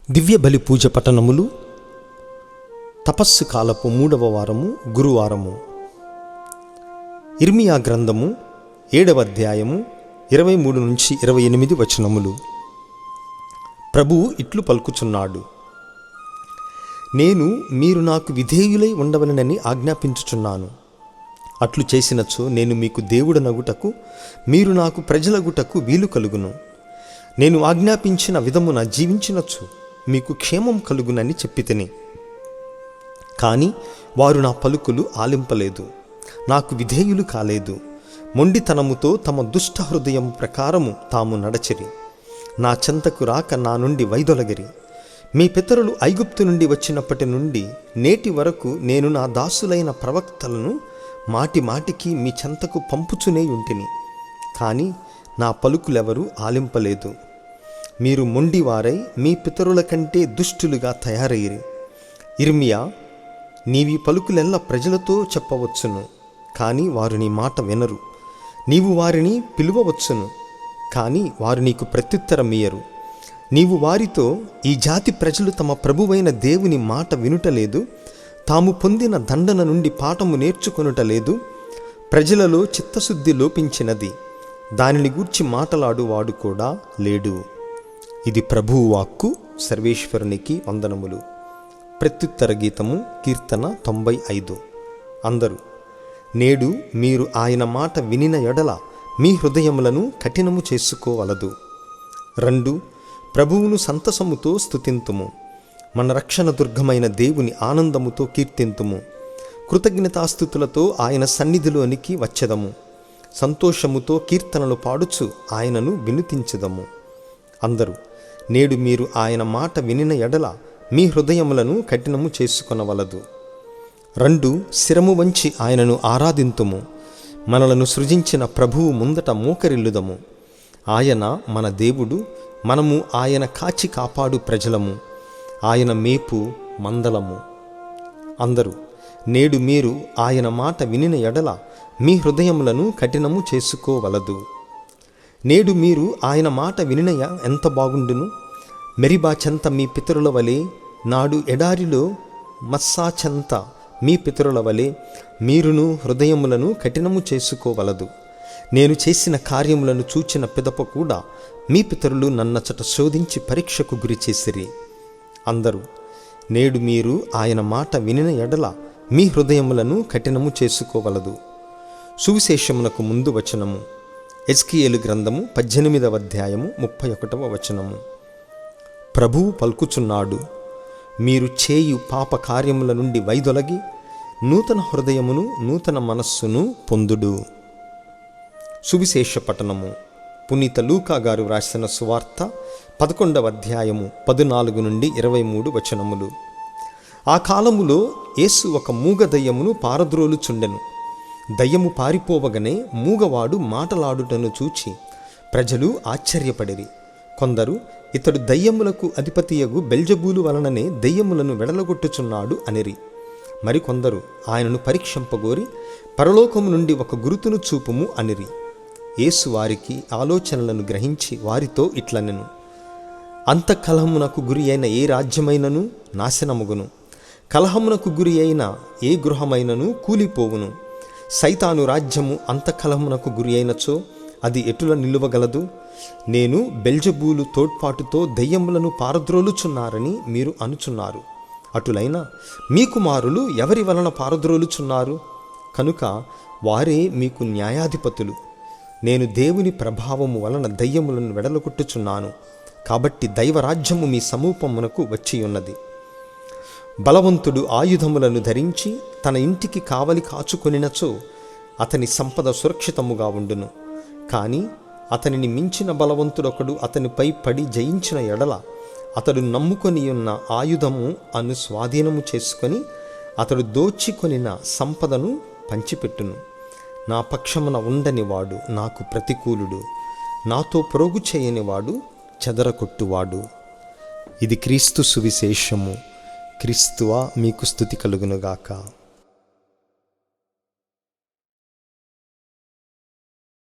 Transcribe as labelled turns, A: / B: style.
A: దివ్య బలి పూజ పఠనములు. తపస్సు కాలపు 3వ వారము, గురువారము. ఇర్మియా గ్రంథము 7వ అధ్యాయము 23 నుంచి 28 వచనములు. ప్రభువు ఇట్లు పలుకుచున్నాడు: నేను మీరు నాకు విధేయులై ఉండవలనని ఆజ్ఞాపించుచున్నాను. అట్లు చేసినచో నేను మీకు దేవుడనగుటకు, మీరు నాకు ప్రజలగుటకు వీలు కలుగును. నేను ఆజ్ఞాపించిన విధమున జీవించినచో మీకు క్షేమం కలుగునని చెప్పితిని. కానీ వారు నా పలుకులు ఆలింపలేదు, నాకు విధేయులు కాలేదు. మొండితనముతో తమ దుష్ట హృదయం ప్రకారము తాము నడచిరి. నా చెంతకు రాక నా నుండి వైదొలగిరి. మీ పితరులు ఐగుప్తు నుండి వచ్చినప్పటి నుండి నేటి వరకు నేను నా దాసులైన ప్రవక్తలను మాటి మాటికి మీ చెంతకు పంపుచునే ఉంటిని. కానీ నా పలుకులెవరూ ఆలింపలేదు. మీరు మొండివారై మీ పితరుల కంటే దుష్టులుగా తయారయ్యిరి. ఇర్మియా, నీవి పలుకులెల్ల ప్రజలతో చెప్పవచ్చును, కానీ వారు నీ మాట వినరు. నీవు వారిని పిలువవచ్చును, కానీ వారు నీకు ప్రత్యుత్తరమియ్యరు. నీవు వారితో, ఈ జాతి ప్రజలు తమ ప్రభువైన దేవుని మాట వినుటలేదు, తాము పొందిన దండన నుండి పాఠము నేర్చుకొనుటలేదు, ప్రజలలో చిత్తశుద్ధి లోపించినది, దానిని గూర్చి మాటలాడువాడు కూడా లేడు. ఇది ప్రభువు వాక్కు. సర్వేశ్వరునికి వందనములు. ప్రత్యుత్తర గీతము, కీర్తన 95. అందరూ: నేడు మీరు ఆయన మాట వినిన ఎడల మీ హృదయములను కఠినము చేసుకోవలదు. 2. ప్రభువును సంతసముతో స్తుతింతుము. మన రక్షణ దుర్గమైన దేవుని ఆనందముతో కీర్తింతుము. కృతజ్ఞతాస్తుతులతో ఆయన సన్నిధిలోనికి వచ్చెదము. సంతోషముతో కీర్తనలు పాడుచు ఆయనను వినుతించెదము. అందరూ: నేడు మీరు ఆయన మాట వినిన ఎడల మీ హృదయములను కఠినము చేసుకొనవలదు. 2. శిరము వంచి ఆయనను ఆరాధింతుము. మనలను సృజించిన ప్రభువు ముందట మోకరిల్లుదము. ఆయన మన దేవుడు, మనము ఆయన కాచి కాపాడు ప్రజలము, ఆయన మేపు మందలము. అందరూ: నేడు మీరు ఆయన మాట వినిన ఎడల మీ హృదయములను కఠినము చేసుకోవలదు. నేడు మీరు ఆయన మాట వినినయ ఎంత బాగుండును. మెరిబా చెంత మీ పితరుల వలె, నాడు ఎడారిలో మస్సా చెంత మీ పితరుల వలె మీరును హృదయములను కఠినము చేసుకోవలదు. నేను చేసిన కార్యములను చూచిన పిదప కూడా మీ పితరులు నన్నచట శోధించి పరీక్షకు గురి చేసిరి. అందరూ: నేడు మీరు ఆయన మాట వినిన ఎడల మీ హృదయములను కఠినము చేసుకోవలదు. సువిశేషమునకు ముందు వచనము. ఎజ్కియేలు గ్రంథము 18వ అధ్యాయము 31వ వచనము. ప్రభువు పలుకుచున్నాడు: మీరు చేయు పాప కార్యముల నుండి వైదొలగి నూతన హృదయమును నూతన మనస్సును పొందుడు. సువిశేష పఠనము. పునీత లూకా గారు వ్రాసిన సువార్త 11వ అధ్యాయము 14 నుండి 23 వచనములు. ఆ కాలములో యేసు ఒక మూగ దయ్యమును పారద్రోలుచుండెను. దయ్యము పారిపోవగనే మూగవాడు మాటలాడుటను చూచి ప్రజలు ఆశ్చర్యపడిరి. కొందరు, ఇతడు దయ్యములకు అధిపతియగు బెల్జబూలు వలననే దయ్యములను వెడలగొట్టుచున్నాడు అనిరి. మరికొందరు ఆయనను పరీక్షింపగోరి, పరలోకము నుండి ఒక గురుతును చూపుము అనిరి. యేసు వారికి ఆలోచనలను గ్రహించి వారితో ఇట్లనెను: అంతఃకలహమునకు గురి అయిన ఏ రాజ్యమైనను నాశనమగును, కలహమునకు గురి అయిన ఏ గృహమైనను కూలిపోవును. సైతాను రాజ్యము అంతఃకలహమునకు గురి అయినచో అది ఎటుల నిలువగలదు. నేను బెల్జబూలు తోడ్పాటుతో దయ్యములను పారద్రోలుచున్నారని మీరు అనుచున్నారు. అటులైన మీ కుమారులు ఎవరి వలన పారద్రోలుచున్నారు? కనుక వారే మీకు న్యాయాధిపతులు. నేను దేవుని ప్రభావము వలన దయ్యములను వెడలగొట్టుచున్నాను. కాబట్టి దైవరాజ్యము మీ సమూపమునకు వచ్చియున్నది. బలవంతుడు ఆయుధములను ధరించి తన ఇంటికి కావలి కాచుకొనినచో అతని సంపద సురక్షితముగా ఉండును. కానీ అతనిని మించిన బలవంతుడొకడు అతనిపై పడి జయించిన ఎడల అతడు నమ్ముకొనియున్న ఆయుధము అను స్వాధీనము చేసుకొని అతడు దోచికొనిన సంపదను పంచిపెట్టును. నా పక్షమున ఉండనివాడు నాకు ప్రతికూలుడు, నాతో ప్రోగు చేయనివాడు చెదరకొట్టువాడు. ఇది క్రీస్తు సువిశేషము. క్రీస్తువా మీకు స్తుతి కలుగునుగాక.